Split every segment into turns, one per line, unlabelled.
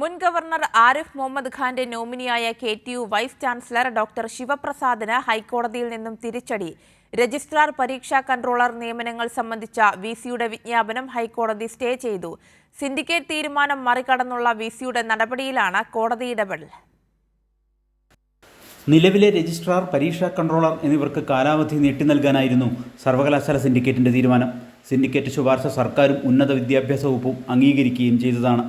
മുൻ ഗവർണർ ആരിഫ് മുഹമ്മദ് ഖാന്റെ നോമിനിയായ KTU vice chancellor doctor ശിവപ്രസാദിന് ഹൈക്കോടതിയിൽ നിന്നും തിരിച്ചടി. രജിസ്ട്രാർ പരീക്ഷാ കൺട്രോളർ നിയമനങ്ങൾ സംബന്ധിച്ച VCയുടെ വിജ്ഞാപനം ഹൈക്കോടതി സ്റ്റേ ചെയ്തു. സിൻഡിക്കേറ്റ് തീരുമാനം മറികടന്നുള്ള VCയുടെ നടപടിയിലാണ് കോടതി ഇടപെടൽ.
നിലവിലെ രജിസ്ട്രാർ, പരീക്ഷാ കൺട്രോളർ എന്നിവർക്ക് കാലാവധി നീട്ടി നൽകാനായിരുന്നു സർവകലാശാല സിൻഡിക്കേറ്റിന്റെ തീരുമാനം. സിൻഡിക്കേറ്റ് ശുപാർശ സർക്കാരും ഉന്നത വിദ്യാഭ്യാസ വകുപ്പും അംഗീകരിക്കുകയും ചെയ്തതാണ്.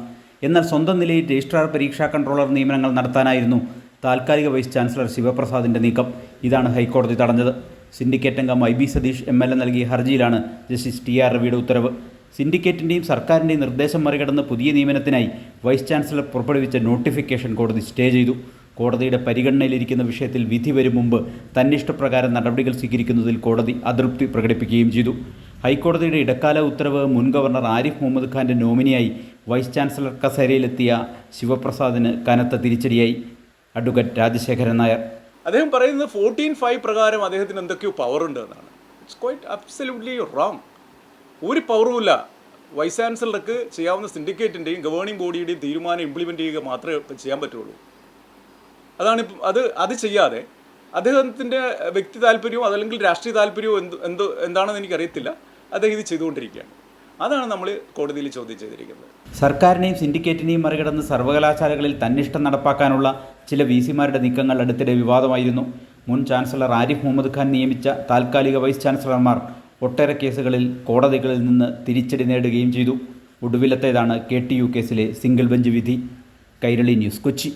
എന്നാൽ സ്വന്തം നിലയിൽ രജിസ്ട്രാർ, പരീക്ഷാ കൺട്രോളർ നിയമനങ്ങൾ നടത്താനായിരുന്നു താൽക്കാലിക വൈസ് ചാൻസലർ ശിവപ്രസാദിന്റെ നീക്കം. ഇതാണ് ഹൈക്കോടതി തടഞ്ഞത്. സിൻഡിക്കേറ്റ് അംഗം IB സതീഷ് MLA നൽകിയ ഹർജിയിലാണ് ജസ്റ്റിസ് TR രവിയുടെ ഉത്തരവ്. സിൻഡിക്കേറ്റിന്റെയും സർക്കാരിന്റെയും നിർദ്ദേശം മറികടന്ന് പുതിയ നിയമനത്തിനായി വൈസ് ചാൻസലർ പുറപ്പെടുവിച്ച നോട്ടിഫിക്കേഷൻ കോടതി സ്റ്റേ ചെയ്തു. കോടതിയുടെ പരിഗണനയിലിരിക്കുന്ന വിഷയത്തിൽ വിധി വരും മുമ്പ് തന്നിഷ്ടപ്രകാരം നടപടികൾ സ്വീകരിക്കുന്നതിൽ കോടതി അതൃപ്തി പ്രകടിപ്പിക്കുകയും ചെയ്തു. ഹൈക്കോടതിയുടെ ഇടക്കാല ഉത്തരവ് മുൻ ഗവർണർ ആരിഫ് മുഹമ്മദ് ഖാന്റെ നോമിനിയായി വൈസ് ചാൻസലർ കസേരയിലെത്തിയ ശിവപ്രസാദിന് കനത്ത തിരിച്ചടിയായി. അഡ്വക്കേറ്റ് രാജശേഖരൻ നായർ
അദ്ദേഹം പറയുന്നത് 14(5) പ്രകാരം അദ്ദേഹത്തിന് എന്തൊക്കെയോ പവർ ഉണ്ട് എന്നാണ്. It's quite absolutely wrong. ഒരു പവറുമില്ല. വൈസ് ചാൻസലർക്ക് ചെയ്യാവുന്ന സിൻഡിക്കേറ്റിൻ്റെയും ഗവേണിംഗ് ബോഡിയുടെയും തീരുമാനം ഇംപ്ലിമെൻറ്റ് ചെയ്യുക മാത്രമേ ചെയ്യാൻ പറ്റുള്ളൂ. അതാണ് അത് ചെയ്യാതെ അദ്ദേഹത്തിൻ്റെ വ്യക്തി താല്പര്യവും അതല്ലെങ്കിൽ രാഷ്ട്രീയ താല്പര്യവും എന്താണെന്ന് എനിക്കറിയത്തില്ല, അദ്ദേഹം ഇത് ചെയ്തുകൊണ്ടിരിക്കുകയാണ്. അതാണ് നമ്മൾ കോടതിയിൽ ചോദ്യം ചെയ്തിരിക്കുന്നത്.
സർക്കാരിനെയും സിൻഡിക്കേറ്റിനെയും മറികടന്ന് സർവകലാശാലകളിൽ തന്നിഷ്ടം നടപ്പാക്കാനുള്ള ചില VCമാരുടെ നീക്കങ്ങൾ അടുത്തിടെ വിവാദമായിരുന്നു. മുൻ ചാൻസലർ ആരിഫ് മുഹമ്മദ് ഖാൻ നിയമിച്ച താൽക്കാലിക വൈസ് ചാൻസലർമാർ ഒട്ടേറെ കേസുകളിൽ കോടതികളിൽ നിന്ന് തിരിച്ചടി നേടുകയും ചെയ്തു. ഒടുവിലത്തേതാണ് KTU കേസിലെ സിംഗിൾ ബെഞ്ച് വിധി. കൈരളി ന്യൂസ്, കൊച്ചി.